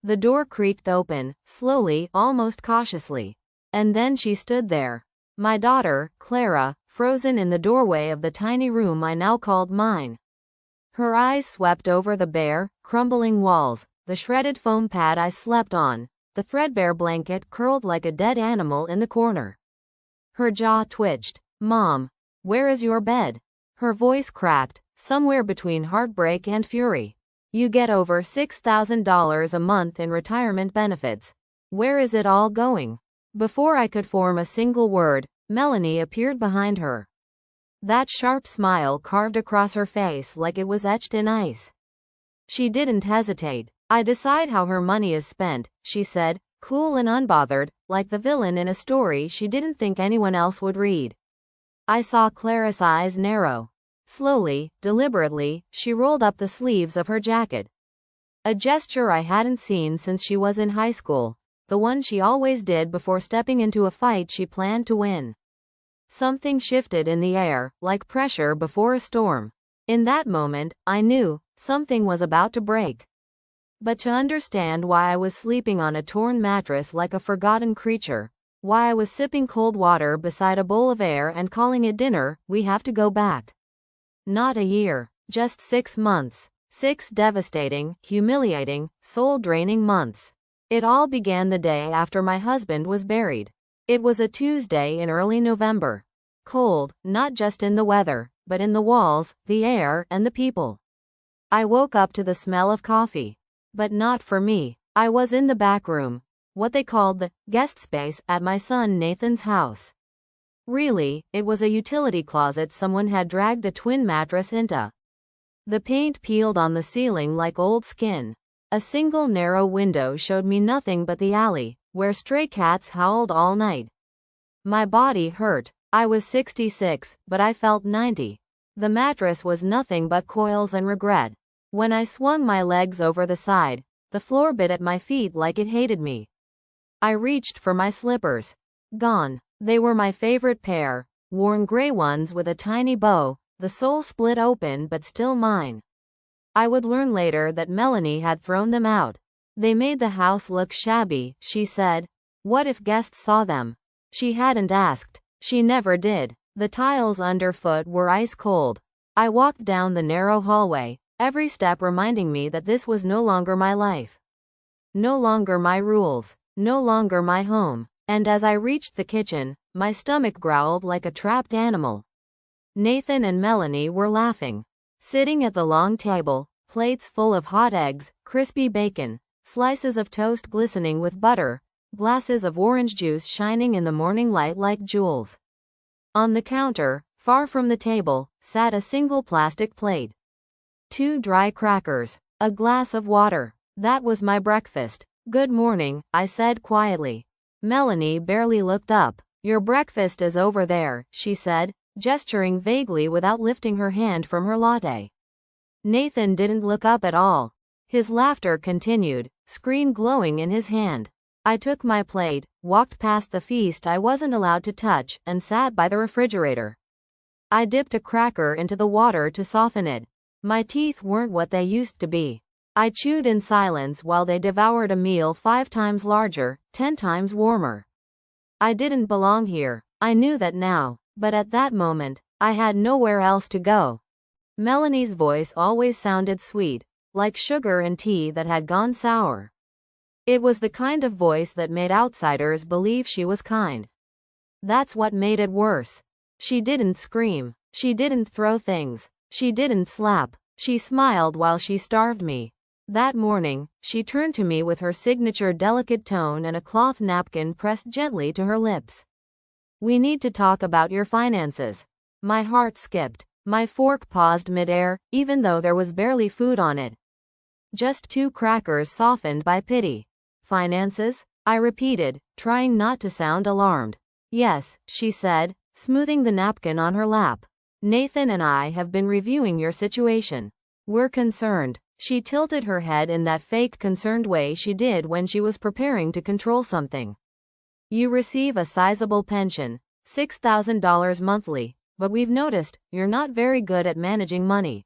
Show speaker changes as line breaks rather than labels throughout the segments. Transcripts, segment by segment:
The door creaked open, slowly, almost cautiously. And then she stood there. My daughter, Clara, frozen in the doorway of the tiny room I now called mine. Her eyes swept over the bare, crumbling walls, the shredded foam pad I slept on, the threadbare blanket curled like a dead animal in the corner. Her jaw twitched. "Mom, where is your bed?" Her voice cracked, somewhere between heartbreak and fury. "You get over $6,000 a month in retirement benefits. Where is it all going?" Before I could form a single word, Melanie appeared behind her. That sharp smile carved across her face like it was etched in ice. She didn't hesitate. "I decide how her money is spent," she said, cool and unbothered, like the villain in a story she didn't think anyone else would read. I saw Clara's eyes narrow. Slowly, deliberately, she rolled up the sleeves of her jacket. A gesture I hadn't seen since she was in high school, the one she always did before stepping into a fight she planned to win. Something shifted in the air, like pressure before a storm. In that moment, I knew something was about to break. But to understand why I was sleeping on a torn mattress like a forgotten creature, why I was sipping cold water beside a bowl of air and calling it dinner, we have to go back. Not a year, just 6 months. 6 devastating, humiliating, soul-draining months. It all began the day after my husband was buried. It was a Tuesday in early November. Cold, not just in the weather, but in the walls, the air, and the people. I woke up to the smell of coffee. But not for me. I was in the back room, what they called the guest space at my son Nathan's house. Really, it was a utility closet someone had dragged a twin mattress into. The paint peeled on the ceiling like old skin. A single narrow window showed me nothing but the alley, where stray cats howled all night. My body hurt. I was 66, but I felt 90. The mattress was nothing but coils and regret. When I swung my legs over the side, the floor bit at my feet like it hated me. I reached for my slippers. Gone. They were my favorite pair, worn gray ones with a tiny bow, the sole split open but still mine. I would learn later that Melanie had thrown them out. "They made the house look shabby," she said. "What if guests saw them?" She hadn't asked. She never did. The tiles underfoot were ice cold. I walked down the narrow hallway, every step reminding me that this was no longer my life. No longer my rules. No longer my home. And as I reached the kitchen, my stomach growled like a trapped animal. Nathan and Melanie were laughing. Sitting at the long table, plates full of hot eggs, crispy bacon, slices of toast glistening with butter, glasses of orange juice shining in the morning light like jewels. On the counter, far from the table, sat a single plastic plate. 2 dry crackers, a glass of water. That was my breakfast. "Good morning," I said quietly. Melanie barely looked up. "Your breakfast is over there," she said, gesturing vaguely without lifting her hand from her latte. Nathan didn't look up at all. His laughter continued, screen glowing in his hand. I took my plate, walked past the feast I wasn't allowed to touch, and sat by the refrigerator. I dipped a cracker into the water to soften it. My teeth weren't what they used to be. I chewed in silence while they devoured a meal 5 times larger, 10 times warmer. I didn't belong here. I knew that now. But at that moment, I had nowhere else to go. Melanie's voice always sounded sweet, like sugar in tea that had gone sour. It was the kind of voice that made outsiders believe she was kind. That's what made it worse. She didn't scream. She didn't throw things. She didn't slap. She smiled while she starved me. That morning, she turned to me with her signature delicate tone and a cloth napkin pressed gently to her lips. "We need to talk about your finances." My heart skipped. My fork paused midair, even though there was barely food on it. Just 2 crackers softened by pity. "Finances?" I repeated, trying not to sound alarmed. "Yes," she said, smoothing the napkin on her lap. "Nathan and I have been reviewing your situation. We're concerned." She tilted her head in that fake concerned way she did when she was preparing to control something. "You receive a sizable pension, $6,000 monthly, but we've noticed you're not very good at managing money."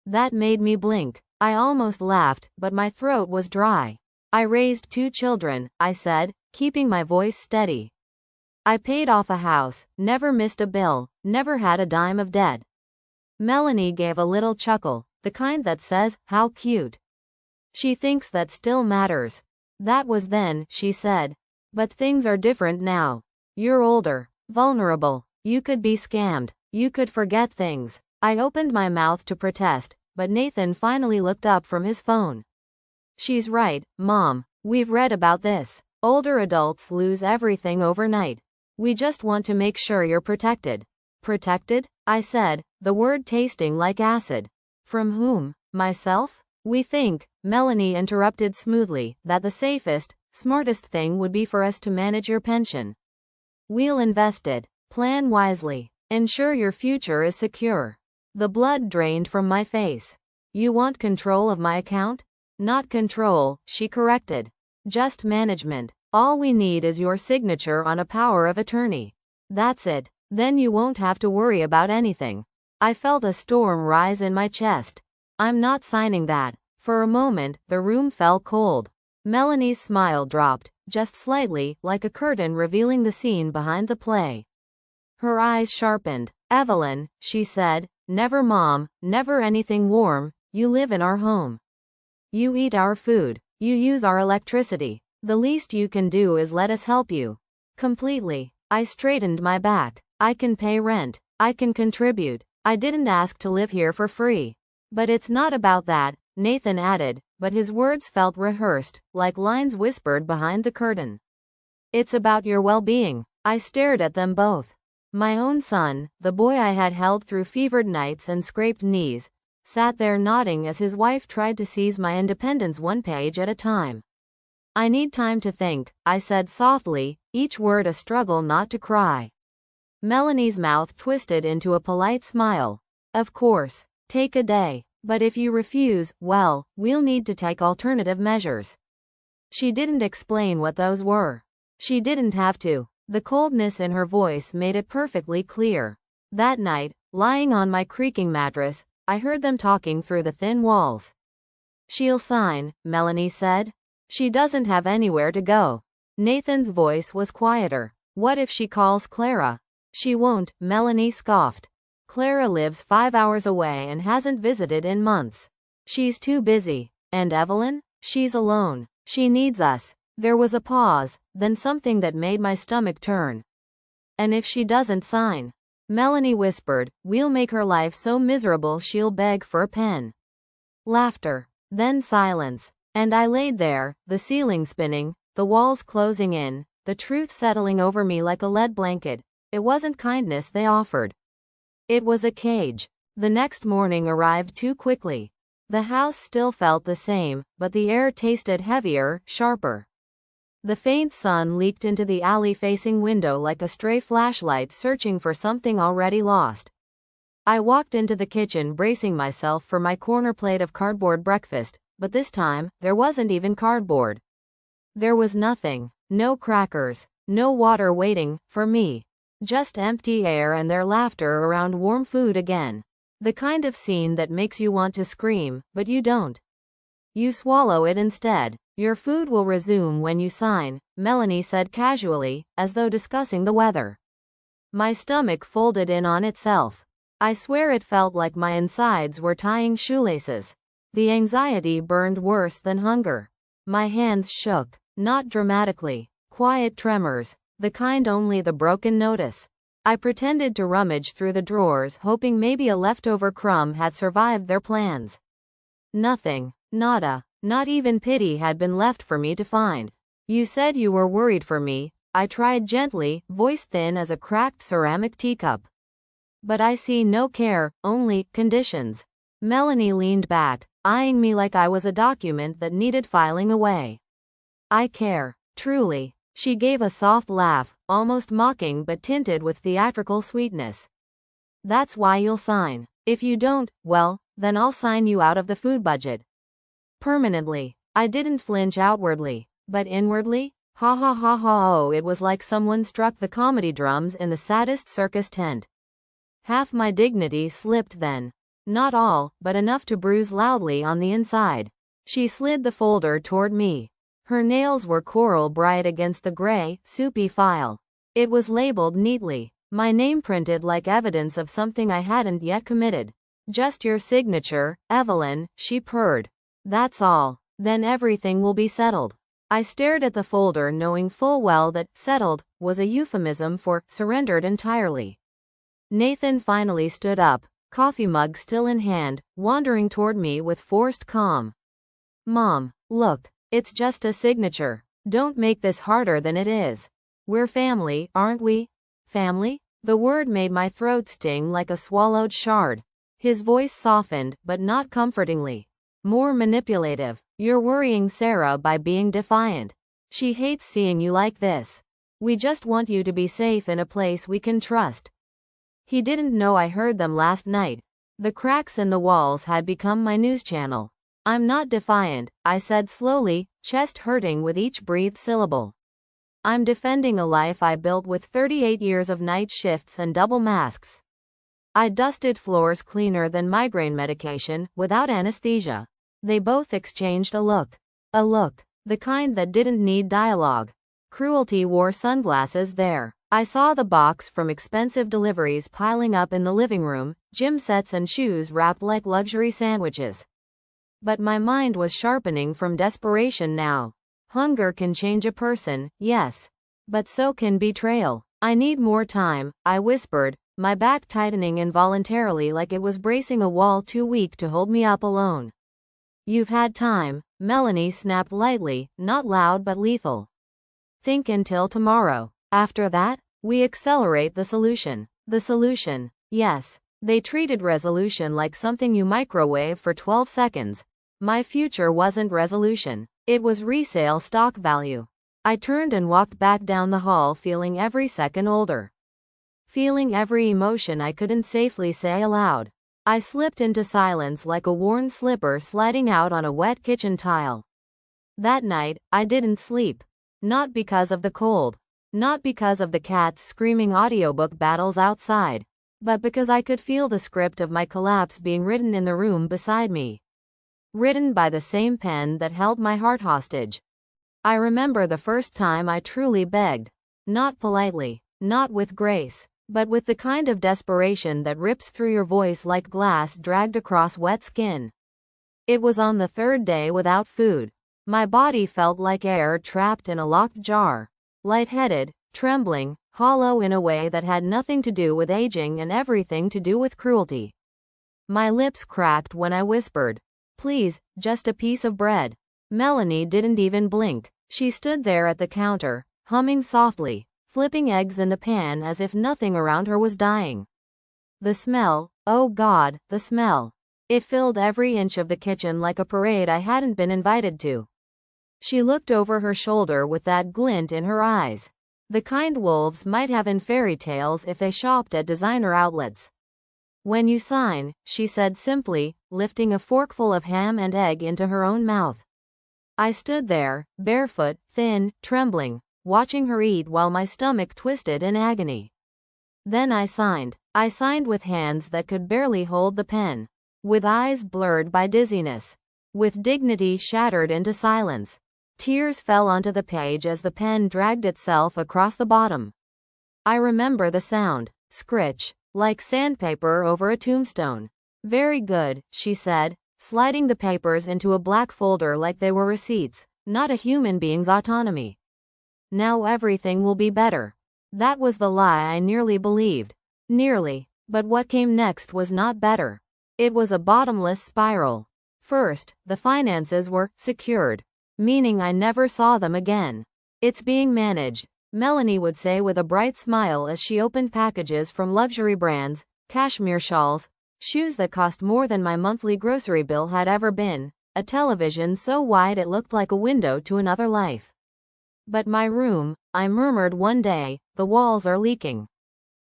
That made me blink. I almost laughed, but my throat was dry. I raised 2 children, I said, keeping my voice steady. I paid off a house, never missed a bill, never had a dime of debt. Melanie gave a little chuckle, the kind that says, how cute. She thinks that still matters. That was then, she said. But things are different now. You're older, vulnerable. You could be scammed. You could forget things. I opened my mouth to protest, but Nathan finally looked up from his phone. She's right, Mom. We've read about this. Older adults lose everything overnight. We just want to make sure you're protected. Protected? I said, the word tasting like acid. From whom? Myself? We think, Melanie interrupted smoothly, that the safest, smartest thing would be for us to manage your pension. We'll invest it. Plan wisely. Ensure your future is secure. The blood drained from my face. You want control of my account? Not control, she corrected. Just management. All we need is your signature on a power of attorney. That's it. Then you won't have to worry about anything. I felt a storm rise in my chest. I'm not signing that. For a moment, the room fell cold. Melanie's smile dropped, just slightly, like a curtain revealing the scene behind the play. Her eyes sharpened. Evelyn, she said, never Mom, never anything warm. You live in our home. You eat our food. You use our electricity. The least you can do is let us help you. Completely. I straightened my back. I can pay rent. I can contribute. I didn't ask to live here for free. But it's not about that, Nathan added, but his words felt rehearsed, like lines whispered behind the curtain. It's about your well-being. I stared at them both. My own son, the boy I had held through fevered nights and scraped knees, sat there nodding as his wife tried to seize my independence one page at a time. I need time to think, I said softly, each word a struggle not to cry. Melanie's mouth twisted into a polite smile. Of course. Take a day. But if you refuse, well, we'll need to take alternative measures. She didn't explain what those were. She didn't have to. The coldness in her voice made it perfectly clear. That night, lying on my creaking mattress, I heard them talking through the thin walls. She'll sign, Melanie said. She doesn't have anywhere to go. Nathan's voice was quieter. What if she calls Clara? She won't, Melanie scoffed. Clara lives 5 hours away and hasn't visited in months. She's too busy. And Evelyn? She's alone. She needs us. There was a pause, then something that made my stomach turn. And if she doesn't sign? Melanie whispered, we'll make her life so miserable she'll beg for a pen. Laughter. Then silence. And I laid there, the ceiling spinning, the walls closing in, the truth settling over me like a lead blanket. It wasn't kindness they offered. It was a cage. The next morning arrived too quickly. The house still felt the same, but the air tasted heavier, sharper. The faint sun leaked into the alley-facing window like a stray flashlight searching for something already lost. I walked into the kitchen bracing myself for my corner plate of cardboard breakfast, but this time, there wasn't even cardboard. There was nothing. No crackers. No water waiting for me. Just empty air and their laughter around warm food again. The kind of scene that makes you want to scream, but you don't. You swallow it instead. Your food will resume when you sign, Melanie said casually, as though discussing the weather. My stomach folded in on itself. I swear it felt like my insides were tying shoelaces. The anxiety burned worse than hunger. My hands shook, not dramatically. Quiet tremors, the kind only the broken notice. I pretended to rummage through the drawers, hoping maybe a leftover crumb had survived their plans. Nothing. Nada. Not even pity had been left for me to find. You said you were worried for me, I tried gently, voice thin as a cracked ceramic teacup. But I see no care, only conditions. Melanie leaned back, eyeing me like I was a document that needed filing away. I care, truly. She gave a soft laugh, almost mocking but tinted with theatrical sweetness. That's why you'll sign. If you don't, well, then I'll sign you out of the food budget. Permanently. I didn't flinch outwardly, but inwardly? Ha ha ha ha oh, it was like someone struck the comedy drums in the saddest circus tent. Half my dignity slipped then. Not all, but enough to bruise loudly on the inside. She slid the folder toward me. Her nails were coral bright against the gray, soupy file. It was labeled neatly. My name printed like evidence of something I hadn't yet committed. Just your signature, Evelyn, she purred. That's all. Then everything will be settled. I stared at the folder, knowing full well that settled was a euphemism for surrendered entirely. Nathan finally stood up, coffee mug still in hand, wandering toward me with forced calm. Mom, look, it's just a signature. Don't make this harder than it is. We're family, aren't we? Family? The word made my throat sting like a swallowed shard. His voice softened, but not comfortingly. More manipulative. You're worrying Sarah by being defiant. She hates seeing you like this. We just want you to be safe in a place we can trust. He didn't know I heard them last night. The cracks in the walls had become my news channel. I'm not defiant, I said slowly, chest hurting with each breathed syllable. I'm defending a life I built with 38 years of night shifts and double masks. I dusted floors cleaner than migraine medication, without anesthesia. They both exchanged a look. A look. The kind that didn't need dialogue. Cruelty wore sunglasses there. I saw the box from expensive deliveries piling up in the living room, gym sets and shoes wrapped like luxury sandwiches. But my mind was sharpening from desperation now. Hunger can change a person, yes. But so can betrayal. I need more time, I whispered, my back tightening involuntarily like it was bracing a wall too weak to hold me up alone. You've had time, Melanie snapped lightly, not loud but lethal. Think until tomorrow. After that, we accelerate the solution. The solution, yes. They treated resolution like something you microwave for 12 seconds. My future wasn't resolution. It was resale stock value. I turned and walked back down the hall, feeling every second older. Feeling every emotion I couldn't safely say aloud. I slipped into silence like a worn slipper sliding out on a wet kitchen tile. That night, I didn't sleep. Not because of the cold. Not because of the cats screaming audiobook battles outside. But because I could feel the script of my collapse being written in the room beside me. Written by the same pen that held my heart hostage. I remember the first time I truly begged. Not politely. Not with grace. But with the kind of desperation that rips through your voice like glass dragged across wet skin. It was on the third day without food. My body felt like air trapped in a locked jar. Lightheaded, trembling, hollow in a way that had nothing to do with aging and everything to do with cruelty. My lips cracked when I whispered, "Please, just a piece of bread." Melanie didn't even blink. She stood there at the counter, humming softly, flipping eggs in the pan as if nothing around her was dying. The smell, oh God, the smell. It filled every inch of the kitchen like a parade I hadn't been invited to. She looked over her shoulder with that glint in her eyes. The kind wolves might have in fairy tales if they shopped at designer outlets. "When you sign," she said simply, lifting a forkful of ham and egg into her own mouth. I stood there, barefoot, thin, trembling, watching her eat while my stomach twisted in agony. Then I signed. I signed with hands that could barely hold the pen. With eyes blurred by dizziness. With dignity shattered into silence. Tears fell onto the page as the pen dragged itself across the bottom. I remember the sound. Scritch. Like sandpaper over a tombstone. "Very good," she said, sliding the papers into a black folder like they were receipts, not a human being's autonomy. "Now everything will be better." That was the lie I nearly believed. Nearly. But what came next was not better. It was a bottomless spiral. First, the finances were secured, meaning I never saw them again. "It's being managed," Melanie would say with a bright smile as she opened packages from luxury brands, cashmere shawls, shoes that cost more than my monthly grocery bill had ever been, a television so wide it looked like a window to another life. "But my room," I murmured one day, "the walls are leaking.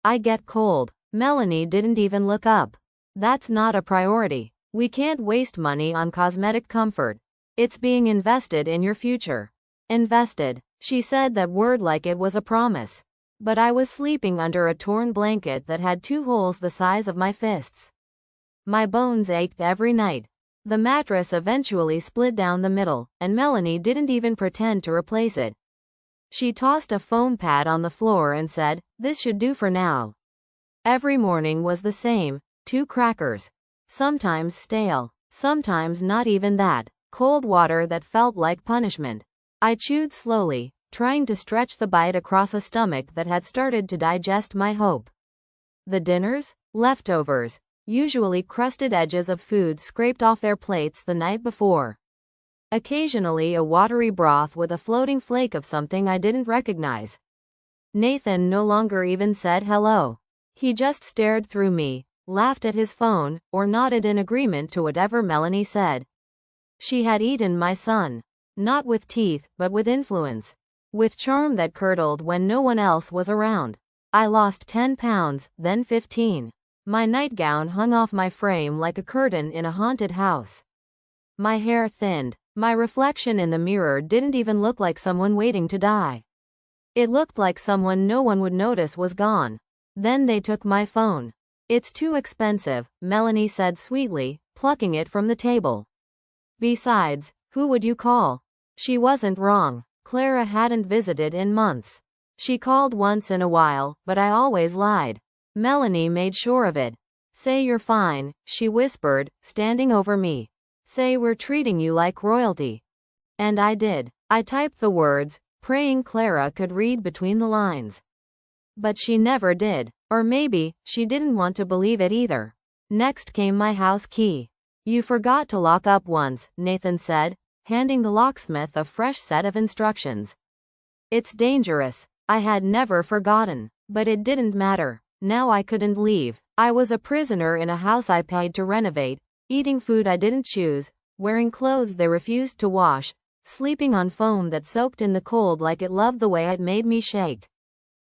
I get cold." Melanie didn't even look up. "That's not a priority. We can't waste money on cosmetic comfort. It's being invested in your future." Invested. She said that word like it was a promise. But I was sleeping under a torn blanket that had 2 holes the size of my fists. My bones ached every night. The mattress eventually split down the middle, and Melanie didn't even pretend to replace it. She tossed a foam pad on the floor and said, "This should do for now." Every morning was the same, 2 crackers. Sometimes stale, sometimes not even that, cold water that felt like punishment. I chewed slowly, trying to stretch the bite across a stomach that had started to digest my hope. The dinners? Leftovers. Usually crusted edges of food scraped off their plates the night before. Occasionally a watery broth with a floating flake of something I didn't recognize. Nathan no longer even said hello. He just stared through me, laughed at his phone, or nodded in agreement to whatever Melanie said. She had eaten my son. Not with teeth, but with influence. With charm that curdled when no one else was around. I lost 10 pounds, then 15. My nightgown hung off my frame like a curtain in a haunted house. My hair thinned. My reflection in the mirror didn't even look like someone waiting to die. It looked like someone no one would notice was gone. Then they took my phone. "It's too expensive," Melanie said sweetly, plucking it from the table. "Besides, who would you call?" She wasn't wrong. Clara hadn't visited in months. She called once in a while, but I always lied. Melanie made sure of it. "Say you're fine," she whispered, standing over me. "Say we're treating you like royalty." And I did. I typed the words, praying Clara could read between the lines. But she never did. Or maybe, she didn't want to believe it either. Next came my house key. "You forgot to lock up once," Nathan said, handing the locksmith a fresh set of instructions. "It's dangerous." I had never forgotten. But it didn't matter. Now I couldn't leave. I was a prisoner in a house I paid to renovate, eating food I didn't choose, wearing clothes they refused to wash, sleeping on foam that soaked in the cold like it loved the way it made me shake.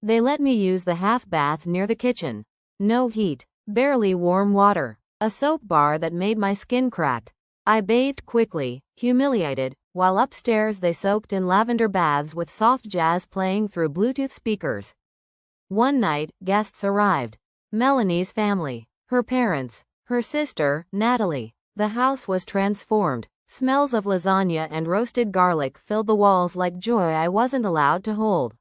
They let me use the half bath near the kitchen. No heat, barely warm water, a soap bar that made my skin crack. I bathed quickly, humiliated, while upstairs they soaked in lavender baths with soft jazz playing through Bluetooth speakers. One night, guests arrived. Melanie's family, her parents, her sister, Natalie. The house was transformed. Smells of lasagna and roasted garlic filled the walls like joy I wasn't allowed to hold.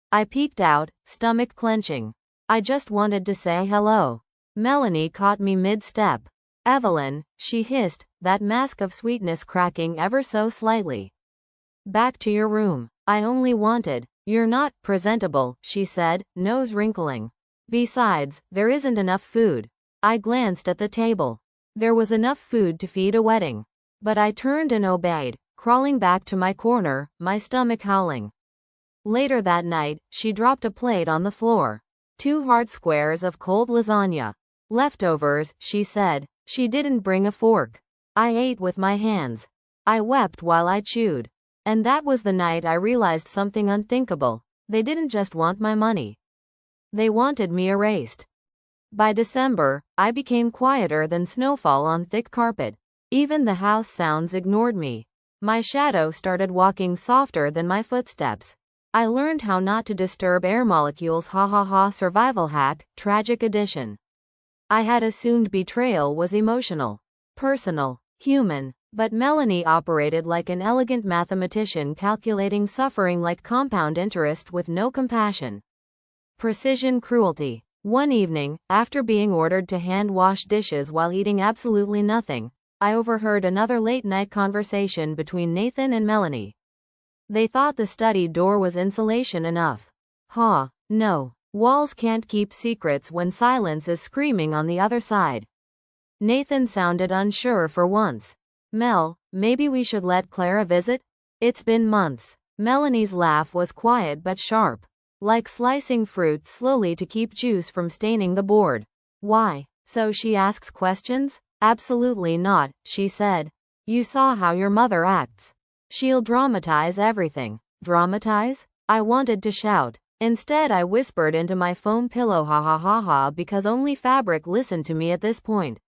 I peeked out, stomach clenching. I just wanted to say hello. Melanie caught me mid-step. "Evelyn," she hissed, that mask of sweetness cracking ever so slightly. "Back to your room." I only wanted. "You're not presentable," she said, nose wrinkling. "Besides, there isn't enough food." I glanced at the table. There was enough food to feed a wedding. But I turned and obeyed, crawling back to my corner, my stomach howling. Later that night, she dropped a plate on the floor. 2 hard squares of cold lasagna. "Leftovers," she said. She didn't bring a fork. I ate with my hands. I wept while I chewed. And that was the night I realized something unthinkable. They didn't just want my money. They wanted me erased. By December, I became quieter than snowfall on thick carpet. Even the house sounds ignored me. My shadow started walking softer than my footsteps. I learned how not to disturb air molecules. Ha ha ha. Survival hack, tragic edition. I had assumed betrayal was emotional, personal, human. But Melanie operated like an elegant mathematician, calculating suffering like compound interest with no compassion. Precision cruelty. One evening, after being ordered to hand wash dishes while eating absolutely nothing, I overheard another late-night conversation between Nathan and Melanie. They thought the study door was insulation enough. No. Walls can't keep secrets when silence is screaming on the other side. Nathan sounded unsure for once. "Mel, maybe we should let Clara visit? It's been months." Melanie's laugh was quiet but sharp, like slicing fruit slowly to keep juice from staining the board. "Why? So she asks questions?" "Absolutely not," she said. "You saw how your mother acts. She'll dramatize everything." "Dramatize?" I wanted to shout. Instead I whispered into my foam pillow, ha ha ha ha, because only fabric listened to me at this point.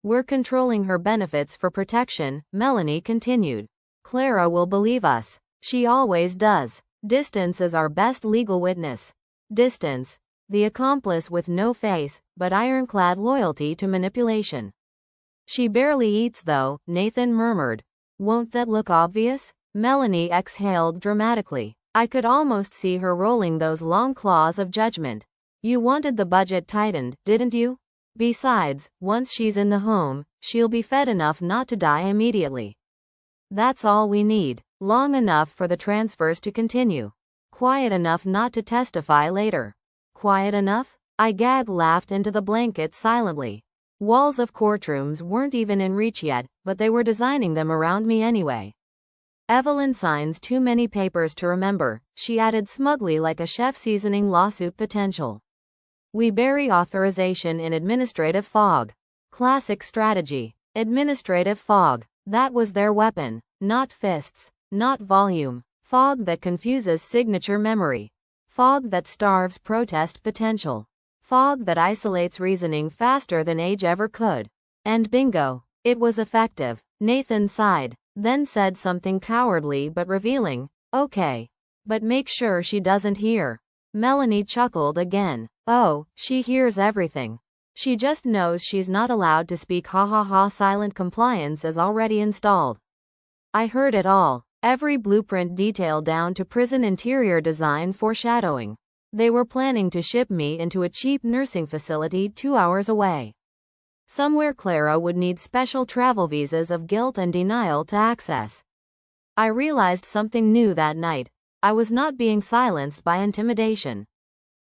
"We're controlling her benefits for protection," Melanie continued. "Clara will believe us. She always does. Distance is our best legal witness." Distance. The accomplice with no face, but ironclad loyalty to manipulation. She barely eats though, Nathan murmured. Won't that look obvious? Melanie exhaled dramatically. I could almost see her rolling those long claws of judgment. You wanted the budget tightened, didn't you? Besides, once she's in the home, she'll be fed enough not to die immediately. That's all we need. Long enough for the transfers to continue. Quiet enough not to testify later. Quiet enough? I laughed into the blanket silently. Walls of courtrooms weren't even in reach yet, but they were designing them around me anyway. Evelyn signs too many papers to remember, she added smugly like a chef seasoning lawsuit potential. We bury authorization in administrative fog. Classic strategy. Administrative fog. That was their weapon. Not fists. Not volume. Fog that confuses signature memory. Fog that starves protest potential. Fog that isolates reasoning faster than age ever could. And bingo. It was effective. Nathan sighed, then said something cowardly but revealing. Okay. But make sure she doesn't hear. Melanie chuckled again. Oh, she hears everything. She just knows she's not allowed to speak. Ha ha ha. Silent compliance is already installed. I heard it all. Every blueprint detail down to prison interior design foreshadowing. They were planning to ship me into a cheap nursing facility 2 hours away. Somewhere Clara would need special travel visas of guilt and denial to access. I realized something new that night. I was not being silenced by intimidation.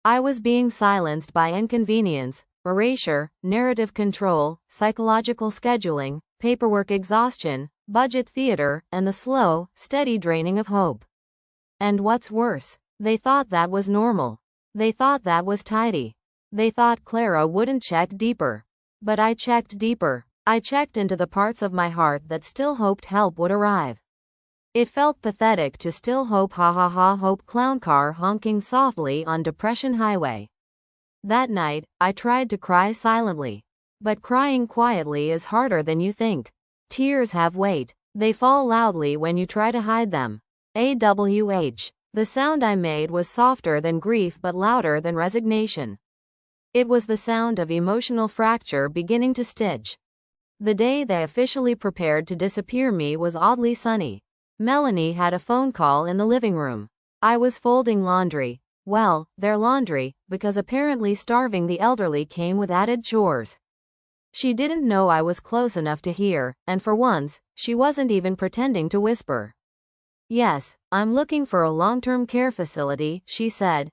I was being silenced by inconvenience, erasure, narrative control, psychological scheduling, paperwork exhaustion, budget theater, and the slow, steady draining of hope. And what's worse, they thought that was normal. They thought that was tidy. They thought Clara wouldn't check deeper. But I checked deeper. I checked into the parts of my heart that still hoped help would arrive. It felt pathetic to still hope. Ha ha ha. Hope. Clown car honking softly on Depression Highway. That night, I tried to cry silently. But crying quietly is harder than you think. Tears have weight. They fall loudly when you try to hide them. AWH. The sound I made was softer than grief but louder than resignation. It was the sound of emotional fracture beginning to stitch. The day they officially prepared to disappear me was oddly sunny. Melanie had a phone call in the living room. I was folding laundry. Well, their laundry, because apparently starving the elderly came with added chores. She didn't know I was close enough to hear, and for once, she wasn't even pretending to whisper. Yes, I'm looking for a long-term care facility, she said.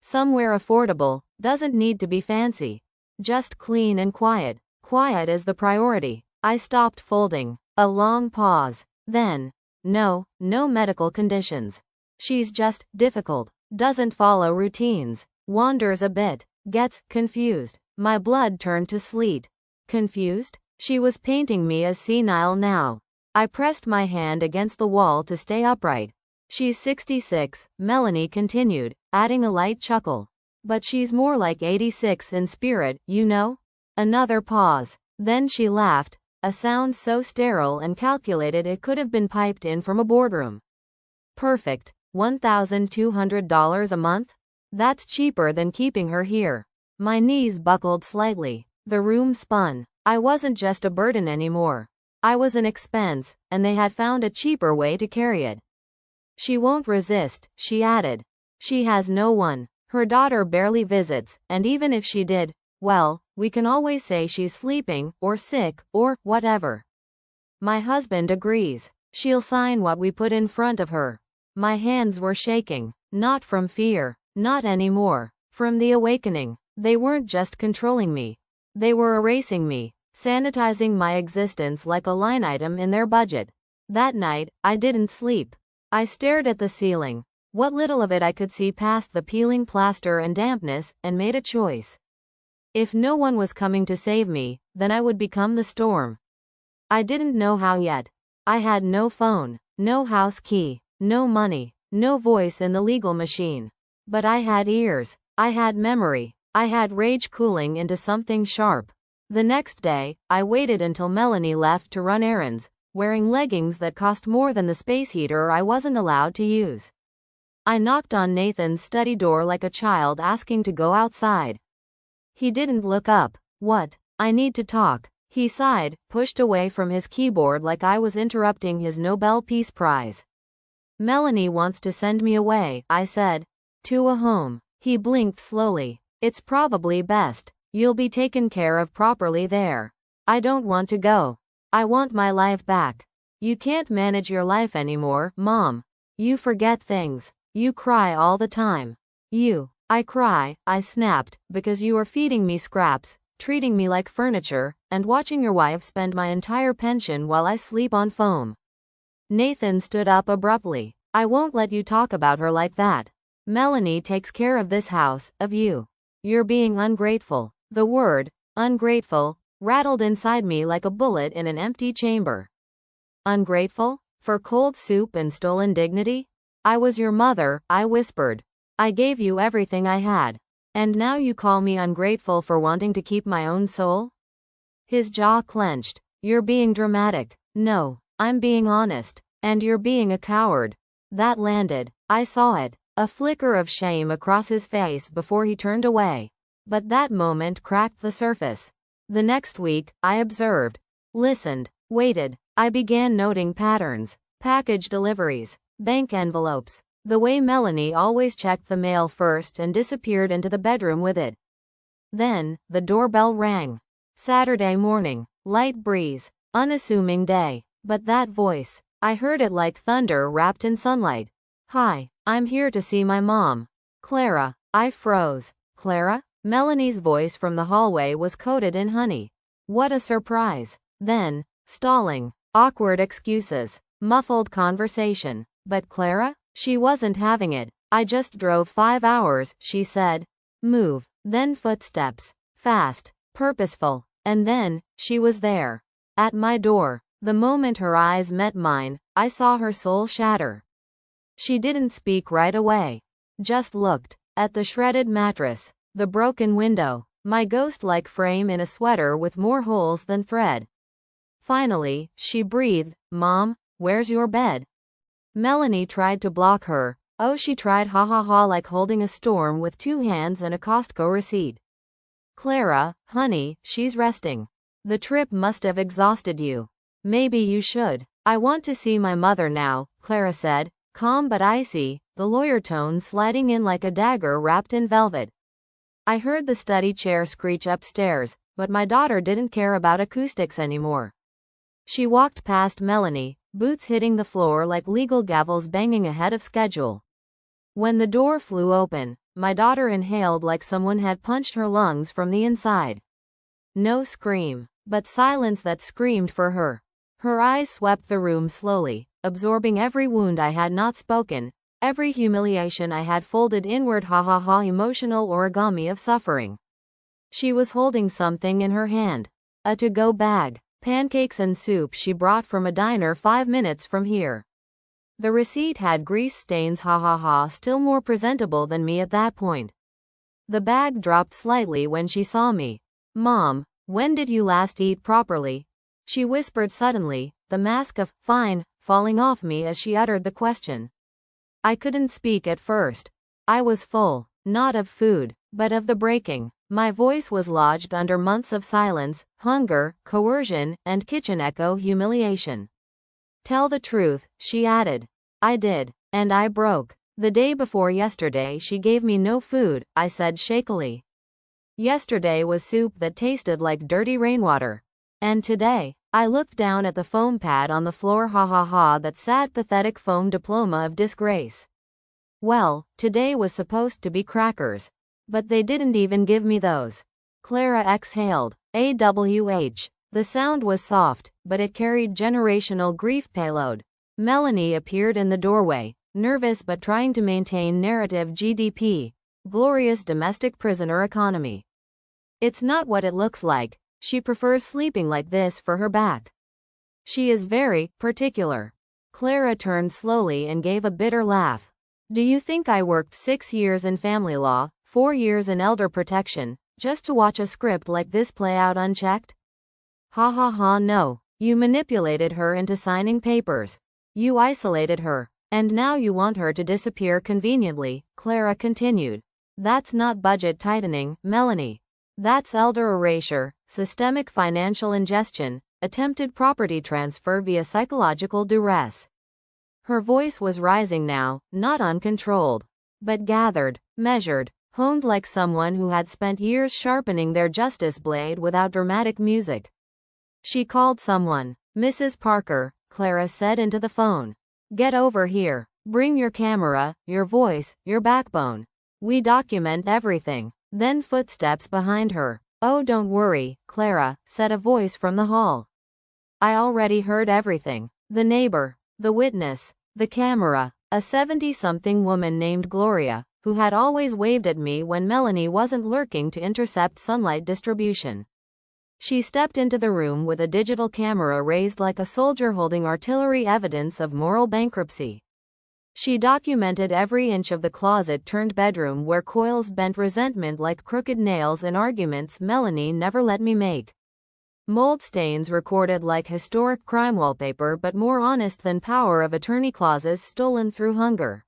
Somewhere affordable, doesn't need to be fancy. Just clean and quiet. Quiet is the priority. I stopped folding. A long pause. Then, no medical conditions. She's just difficult. Doesn't follow routines. Wanders a bit. Gets confused. My blood turned to sleet. Confused? She was painting me as senile now. I pressed my hand against the wall to stay upright. She's 66, Melanie continued, adding a light chuckle. But she's more like 86 in spirit, you know? Another pause. Then she laughed, a sound so sterile and calculated it could have been piped in from a boardroom. Perfect. $1,200 a month? That's cheaper than keeping her here. My knees buckled slightly. The room spun. I wasn't just a burden anymore. I was an expense, and they had found a cheaper way to carry it. She won't resist, she added. She has no one. Her daughter barely visits, and even if she did, well, we can always say she's sleeping, or sick, or whatever. My husband agrees. She'll sign what we put in front of her. My hands were shaking. Not from fear. Not anymore. From the awakening. They weren't just controlling me. They were erasing me. Sanitizing my existence like a line item in their budget. That night, I didn't sleep. I stared at the ceiling, what little of it I could see past the peeling plaster and dampness, and made a choice. If no one was coming to save me, then I would become the storm. I didn't know how yet. I had no phone, no house key, no money, no voice in the legal machine. But I had ears. I had memory. I had rage cooling into something sharp. The next day, I waited until Melanie left to run errands, wearing leggings that cost more than the space heater I wasn't allowed to use. I knocked on Nathan's study door like a child asking to go outside. He didn't look up. What? I need to talk. He sighed, pushed away from his keyboard like I was interrupting his Nobel Peace Prize. Melanie wants to send me away, I said. To a home. He blinked slowly. It's probably best. You'll be taken care of properly there. I don't want to go. I want my life back. You can't manage your life anymore, Mom. You forget things. You cry all the time. I cry, I snapped, because you are feeding me scraps, treating me like furniture, and watching your wife spend my entire pension while I sleep on foam. Nathan stood up abruptly. I won't let you talk about her like that. Melanie takes care of this house, of you. You're being ungrateful. The word, ungrateful, rattled inside me like a bullet in an empty chamber. Ungrateful? For cold soup and stolen dignity? I was your mother, I whispered. I gave you everything I had. And now you call me ungrateful for wanting to keep my own soul? His jaw clenched. You're being dramatic. No, I'm being honest. And you're being a coward. That landed. I saw it. A flicker of shame across his face before he turned away. But that moment cracked the surface. The next week, I observed, listened, waited. I began noting patterns, package deliveries, bank envelopes, the way Melanie always checked the mail first and disappeared into the bedroom with it. Then, the doorbell rang. Saturday morning, light breeze, unassuming day, but that voice, I heard it like thunder wrapped in sunlight. Hi, I'm here to see my mom. Clara. I froze. Clara? Melanie's voice from the hallway was coated in honey. What a surprise. Then, stalling, awkward excuses, muffled conversation. But Clara? She wasn't having it. I just drove 5 hours, she said. Move. Then footsteps. Fast. Purposeful. And then, she was there. At my door. The moment her eyes met mine, I saw her soul shatter. She didn't speak right away. Just looked. At the shredded mattress. The broken window. My ghost-like frame in a sweater with more holes than thread. Finally, she breathed, Mom, where's your bed? Melanie tried to block her. Oh, she tried, ha ha ha, like holding a storm with 2 hands and a Costco receipt. Clara, honey, she's resting. The trip must have exhausted you. Maybe you should. I want to see my mother now, Clara said, calm but icy, the lawyer tone sliding in like a dagger wrapped in velvet. I heard the study chair screech upstairs, but my daughter didn't care about acoustics anymore. She walked past Melanie, boots hitting the floor like legal gavels banging ahead of schedule. When the door flew open, my daughter inhaled like someone had punched her lungs from the inside. No scream, but silence that screamed for her. Her eyes swept the room slowly, absorbing every wound I had not spoken, every humiliation I had folded inward, ha ha ha, emotional origami of suffering. She was holding something in her hand. A to-go bag. Pancakes and soup she brought from a diner 5 minutes from here. The receipt had grease stains, ha ha ha, still more presentable than me at that point. The bag dropped slightly when she saw me. Mom, when did you last eat properly? She whispered suddenly, the mask of fine falling off me as she uttered the question. I couldn't speak at first. I was full, not of food, but of the breaking. My voice was lodged under months of silence, hunger, coercion, and kitchen echo humiliation. Tell the truth, she added. I did. And I broke. The day before yesterday she gave me no food, I said shakily. Yesterday was soup that tasted like dirty rainwater. And today, I looked down at the foam pad on the floor, ha ha ha, that sad pathetic foam diploma of disgrace. Well, today was supposed to be crackers. But they didn't even give me those. Clara exhaled. AWH. The sound was soft, but it carried generational grief payload. Melanie appeared in the doorway, nervous but trying to maintain narrative GDP. Glorious domestic prisoner economy. It's not what it looks like. She prefers sleeping like this for her back. She is very particular. Clara turned slowly and gave a bitter laugh. Do you think I worked 6 years in family law, 4 years in elder protection, just to watch a script like this play out unchecked? Ha ha ha, no. You manipulated her into signing papers. You isolated her. And now you want her to disappear conveniently, Clara continued. That's not budget tightening, Melanie. That's elder erasure, systemic financial ingestion, attempted property transfer via psychological duress. Her voice was rising now, not uncontrolled, but gathered, measured, honed like someone who had spent years sharpening their justice blade without dramatic music. She called someone. Mrs. Parker, Clara said into the phone. Get over here. Bring your camera, your voice, your backbone. We document everything. Then footsteps behind her. Oh, don't worry, Clara, said a voice from the hall. I already heard everything. The neighbor, the witness, the camera, a 70-something woman named Gloria, who had always waved at me when Melanie wasn't lurking to intercept sunlight distribution. She stepped into the room with a digital camera raised like a soldier holding artillery evidence of moral bankruptcy. She documented every inch of the closet-turned-bedroom where coils bent resentment like crooked nails in arguments Melanie never let me make. Mold stains recorded like historic crime wallpaper but more honest than power of attorney clauses stolen through hunger.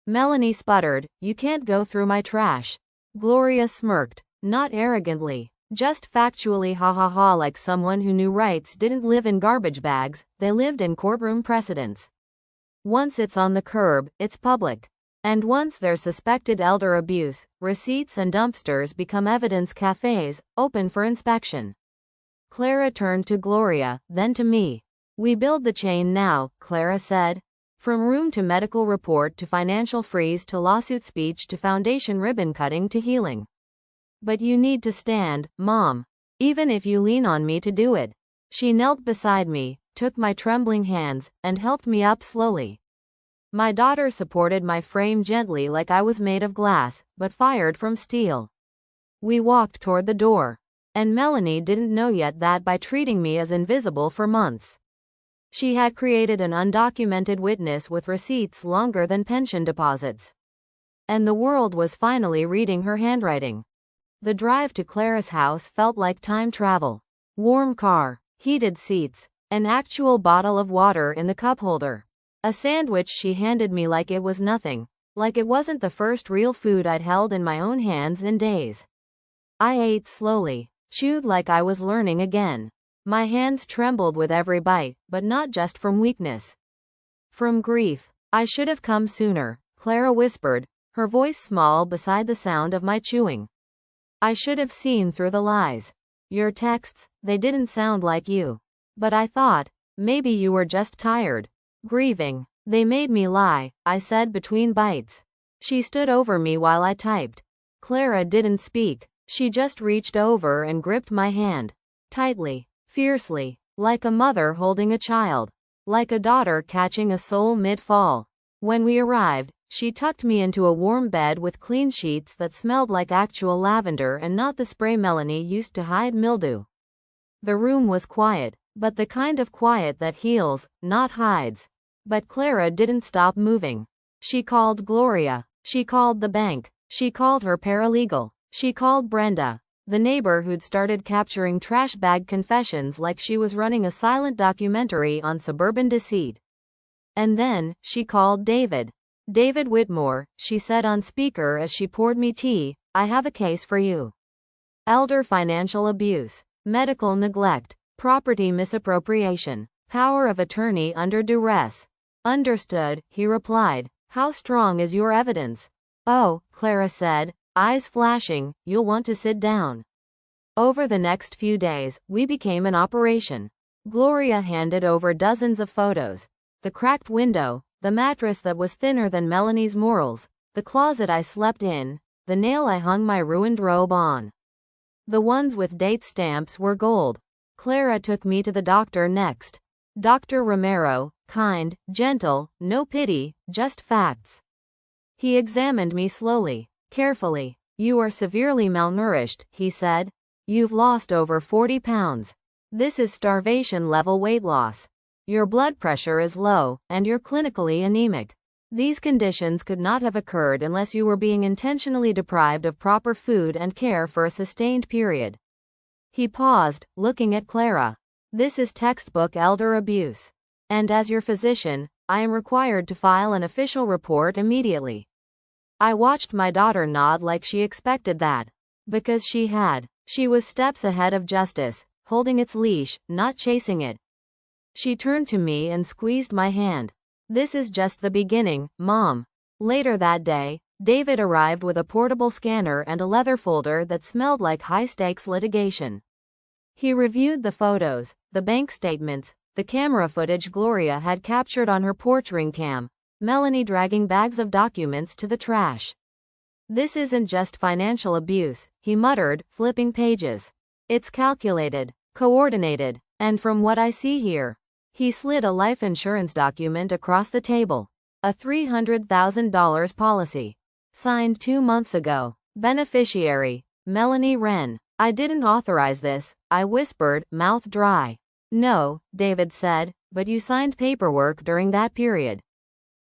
Melanie sputtered, "You can't go through my trash." Gloria smirked, not arrogantly, just factually ha ha ha like someone who knew rights didn't live in garbage bags, they lived in courtroom precedents. Once it's on the curb, it's public. And once there's suspected elder abuse, receipts and dumpsters become evidence cafes, open for inspection. Clara turned to Gloria, then to me. We build the chain now, Clara said. From room to medical report to financial freeze to lawsuit speech to foundation ribbon cutting to healing. But you need to stand, Mom. Even if you lean on me to do it. She knelt beside me, took my trembling hands, and helped me up slowly. My daughter supported my frame gently like I was made of glass, but fired from steel. We walked toward the door. And Melanie didn't know yet that by treating me as invisible for months, she had created an undocumented witness with receipts longer than pension deposits. And the world was finally reading her handwriting. The drive to Clara's house felt like time travel. Warm car, heated seats, an actual bottle of water in the cup holder. A sandwich she handed me like it was nothing, like it wasn't the first real food I'd held in my own hands in days. I ate slowly, chewed like I was learning again. My hands trembled with every bite, but not just from weakness. From grief. I should have come sooner, Clara whispered, her voice small beside the sound of my chewing. I should have seen through the lies. Your texts, they didn't sound like you. But I thought, maybe you were just tired. Grieving. They made me lie, I said between bites. She stood over me while I typed. Clara didn't speak. She just reached over and gripped my hand. Tightly. Fiercely. Like a mother holding a child. Like a daughter catching a soul mid-fall. When we arrived, she tucked me into a warm bed with clean sheets that smelled like actual lavender and not the spray Melanie used to hide mildew. The room was quiet, but the kind of quiet that heals, not hides. But Clara didn't stop moving. She called Gloria. She called the bank. She called her paralegal. She called Brenda, the neighbor who'd started capturing trash bag confessions like she was running a silent documentary on suburban deceit. And then, she called David. David Whitmore, she said on speaker as she poured me tea, I have a case for you. Elder financial abuse, medical neglect, property misappropriation, power of attorney under duress. Understood, he replied. How strong is your evidence? Oh, Clara said, eyes flashing, you'll want to sit down. Over the next few days, we became an operation. Gloria handed over dozens of photos. The cracked window, the mattress that was thinner than Melanie's morals, the closet I slept in, the nail I hung my ruined robe on. The ones with date stamps were gold. Clara took me to the doctor next. Dr. Romero, kind, gentle, no pity, just facts. He examined me slowly. Carefully. You are severely malnourished, he said. You've lost over 40 pounds. This is starvation-level weight loss. Your blood pressure is low, and you're clinically anemic. These conditions could not have occurred unless you were being intentionally deprived of proper food and care for a sustained period. He paused, looking at Clara. This is textbook elder abuse. And as your physician, I am required to file an official report immediately. I watched my daughter nod like she expected that. Because she had. She was steps ahead of justice, holding its leash, not chasing it. She turned to me and squeezed my hand. This is just the beginning, Mom. Later that day, David arrived with a portable scanner and a leather folder that smelled like high-stakes litigation. He reviewed the photos, the bank statements, the camera footage Gloria had captured on her porch ring cam, Melanie dragging bags of documents to the trash. This isn't just financial abuse, he muttered, flipping pages. It's calculated, coordinated, and from what I see here. He slid a life insurance document across the table. A $300,000 policy. Signed 2 months ago. Beneficiary, Melanie Wren. I didn't authorize this, I whispered, mouth dry. No, David said, but you signed paperwork during that period.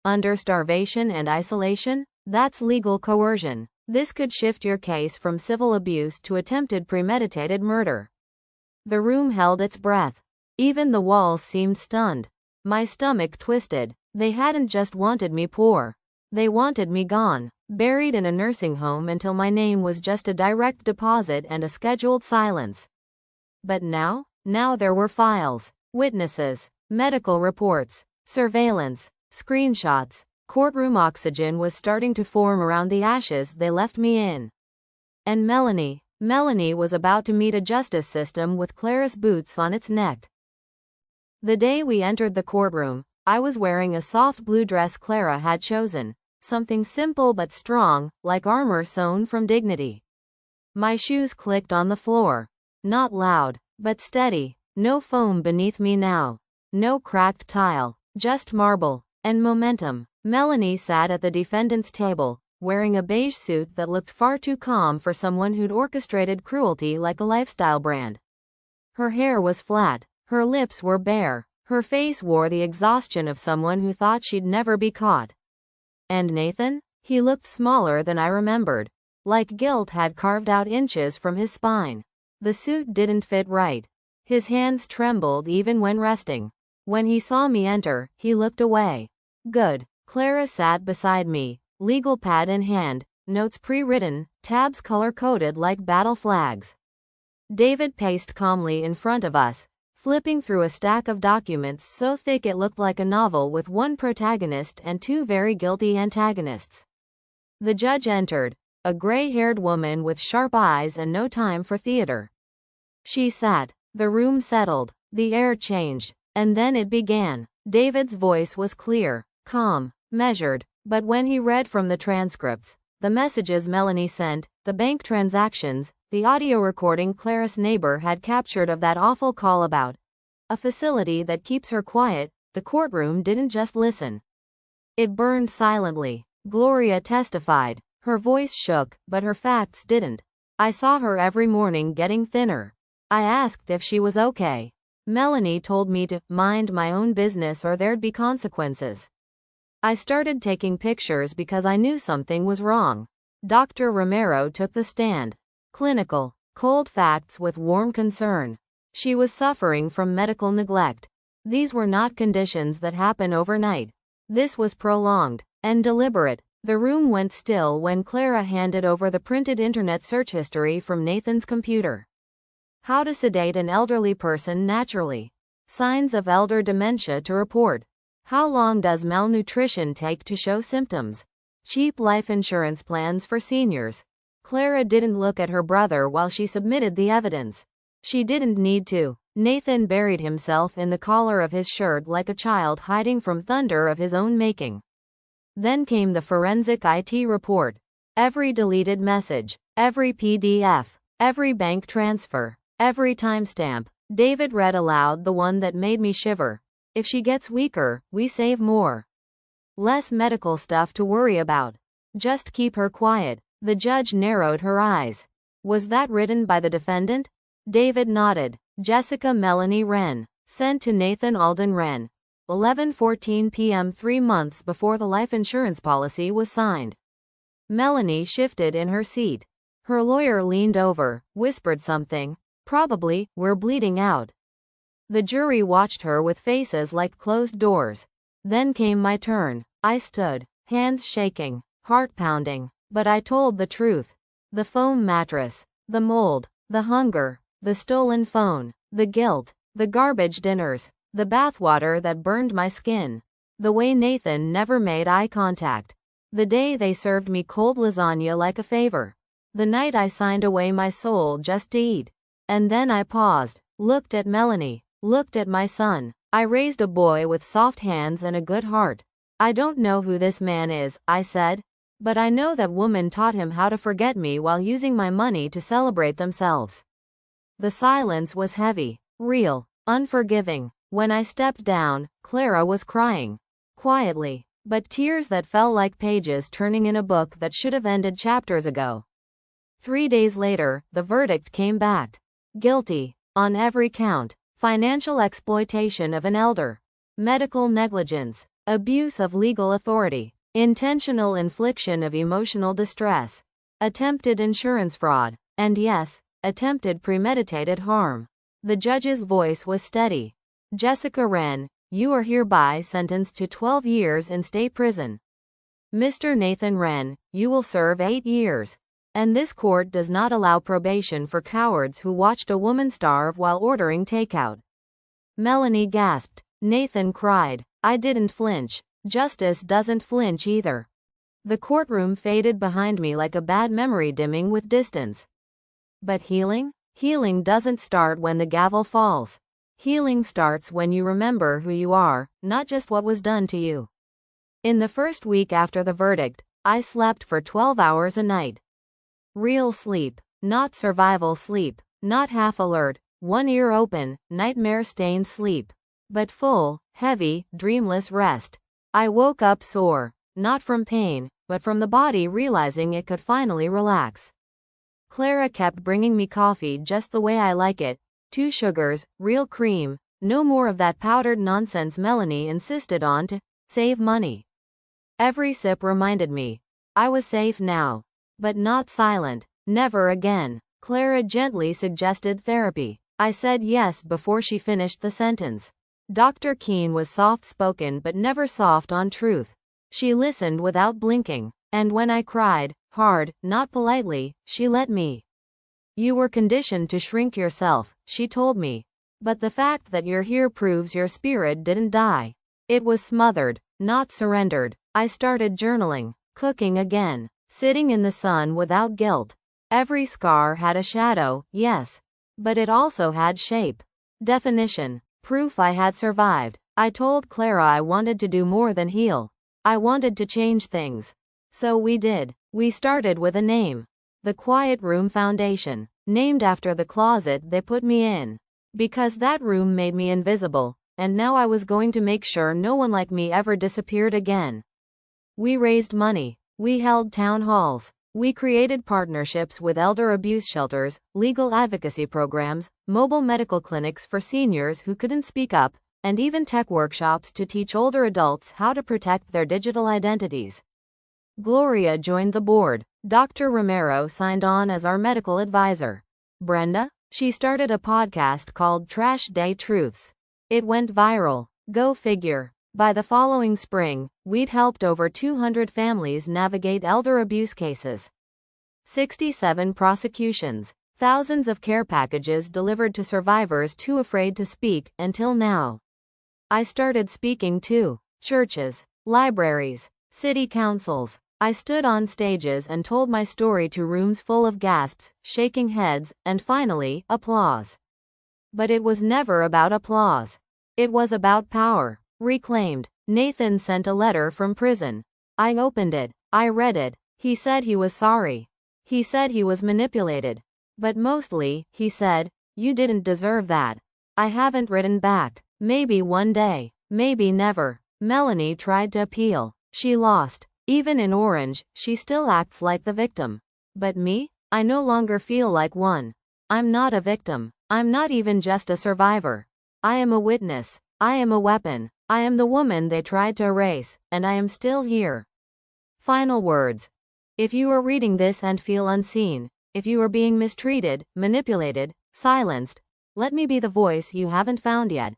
Under starvation and isolation? That's legal coercion. This could shift your case from civil abuse to attempted premeditated murder. The room held its breath. Even the walls seemed stunned. My stomach twisted. They hadn't just wanted me poor. They wanted me gone, buried in a nursing home until my name was just a direct deposit and a scheduled silence. But now there were files, witnesses, medical reports, surveillance, screenshots. Courtroom oxygen was starting to form around the ashes they left me in. And Melanie was about to meet a justice system with Clara's boots on its neck. The day we entered the courtroom, I was wearing a soft blue dress Clara had chosen, something simple but strong, like armor sewn from dignity. My shoes clicked on the floor. Not loud, but steady. No foam beneath me now. No cracked tile, just marble and momentum. Melanie sat at the defendant's table, wearing a beige suit that looked far too calm for someone who'd orchestrated cruelty like a lifestyle brand. Her hair was flat. Her lips were bare. Her face wore the exhaustion of someone who thought she'd never be caught. And Nathan? He looked smaller than I remembered. Like guilt had carved out inches from his spine. The suit didn't fit right. His hands trembled even when resting. When he saw me enter, he looked away. Good. Clara sat beside me, legal pad in hand, notes pre-written, tabs color-coded like battle flags. David paced calmly in front of us, flipping through a stack of documents so thick it looked like a novel with one protagonist and two very guilty antagonists. The judge entered, a gray-haired woman with sharp eyes and no time for theater. She sat. The room settled. The air changed. And then it began. David's voice was clear, calm, measured, but when he read from the transcripts, the messages Melanie sent, the bank transactions, the audio recording Clara's neighbor had captured of that awful call about a facility that keeps her quiet, the courtroom didn't just listen. It burned silently. Gloria testified. Her voice shook, but her facts didn't. I saw her every morning getting thinner. I asked if she was okay. Melanie told me to mind my own business or there'd be consequences. I started taking pictures because I knew something was wrong. Dr. Romero took the stand. Clinical, cold facts with warm concern. She was suffering from medical neglect. These were not conditions that happen overnight. This was prolonged and deliberate. The room went still when Clara handed over the printed internet search history from Nathan's computer. How to sedate an elderly person naturally. Signs of elder dementia to report. How long does malnutrition take to show symptoms? Cheap life insurance plans for seniors. Clara didn't look at her brother while she submitted the evidence. She didn't need to. Nathan buried himself in the collar of his shirt like a child hiding from thunder of his own making. Then came the forensic IT report. Every deleted message, every PDF, every bank transfer, every timestamp. David read aloud the one that made me shiver. If she gets weaker, we save more. Less medical stuff to worry about. Just keep her quiet. The judge narrowed her eyes. Was that written by the defendant? David nodded. Jessica Melanie Wren. Sent to Nathan Alden Wren. 11:14 p.m. 3 months before the life insurance policy was signed. Melanie shifted in her seat. Her lawyer leaned over, whispered something. Probably, we're bleeding out. The jury watched her with faces like closed doors. Then came my turn. I stood, hands shaking, heart pounding, but I told the truth. The foam mattress, the mold, The hunger, the stolen phone, the guilt, the garbage dinners, the bathwater that burned my skin, the way Nathan never made eye contact, the day they served me cold lasagna like a favor, the night I signed away my soul just to eat. And then I paused, looked at Melanie, looked at my son. I raised a boy with soft hands and a good heart. I don't know who this man is, I said, but I know that woman taught him how to forget me while using my money to celebrate themselves. The silence was heavy, real, unforgiving. When I stepped down, Clara was crying. Quietly, but tears that fell like pages turning in a book that should have ended chapters ago. 3 days later, the verdict came back. Guilty, on every count. Financial exploitation of an elder. Medical negligence. Abuse of legal authority. Intentional infliction of emotional distress. Attempted insurance fraud. And yes, attempted premeditated harm. The judge's voice was steady. Jessica Wren, you are hereby sentenced to 12 years in state prison. Mr. Nathan Wren, you will serve 8 years. And this court does not allow probation for cowards who watched a woman starve while ordering takeout. Melanie gasped. Nathan cried. I didn't flinch. Justice doesn't flinch either. The courtroom faded behind me like a bad memory dimming with distance. But healing? Healing doesn't start when the gavel falls. Healing starts when you remember who you are, not just what was done to you. In the first week after the verdict, I slept for 12 hours a night. Real sleep, not survival sleep, not half alert, one ear open, nightmare-stained sleep, but full, heavy, dreamless rest. I woke up sore, not from pain, but from the body realizing it could finally relax. Clara kept bringing me coffee just the way I like it, 2 sugars, real cream, no more of that powdered nonsense Melanie insisted on to save money. Every sip reminded me, I was safe now. But not silent. Never again. Clara gently suggested therapy. I said yes before she finished the sentence. Dr. Keene was soft-spoken but never soft on truth. She listened without blinking. And when I cried, hard, not politely, she let me. You were conditioned to shrink yourself, she told me. But the fact that you're here proves your spirit didn't die. It was smothered, not surrendered. I started journaling, cooking again. Sitting in the sun without guilt. Every scar had a shadow, yes. But it also had shape. Definition. Proof I had survived. I told Clara I wanted to do more than heal. I wanted to change things. So we did. We started with a name. The Quiet Room Foundation. Named after the closet they put me in. Because that room made me invisible, and now I was going to make sure no one like me ever disappeared again. We raised money. We held town halls. We created partnerships with elder abuse shelters, legal advocacy programs, mobile medical clinics for seniors who couldn't speak up, and even tech workshops to teach older adults how to protect their digital identities. Gloria joined the board. Dr. Romero signed on as our medical advisor. Brenda? She started a podcast called Trash Day Truths. It went viral. Go figure. By the following spring, we'd helped over 200 families navigate elder abuse cases. 67 prosecutions. Thousands of care packages delivered to survivors too afraid to speak, until now. I started speaking to churches, libraries, city councils. I stood on stages and told my story to rooms full of gasps, shaking heads, and finally, applause. But it was never about applause. It was about power. Reclaimed. Nathan sent a letter from prison. I opened it. I read it. He said he was sorry. He said he was manipulated. But mostly, he said, you didn't deserve that. I haven't written back. Maybe one day. Maybe never. Melanie tried to appeal. She lost. Even in Orange, she still acts like the victim. But me? I no longer feel like one. I'm not a victim. I'm not even just a survivor. I am a witness. I am a weapon. I am the woman they tried to erase, and I am still here. Final words. If you are reading this and feel unseen, if you are being mistreated, manipulated, silenced, let me be the voice you haven't found yet.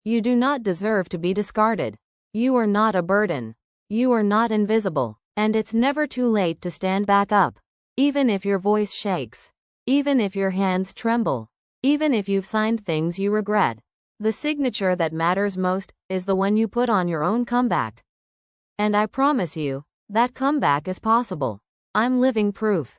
You do not deserve to be discarded. You are not a burden. You are not invisible, and it's never too late to stand back up, even if your voice shakes. Even if your hands tremble. Even if you've signed things you regret. The signature that matters most is the one you put on your own comeback. And I promise you, that comeback is possible. I'm living proof.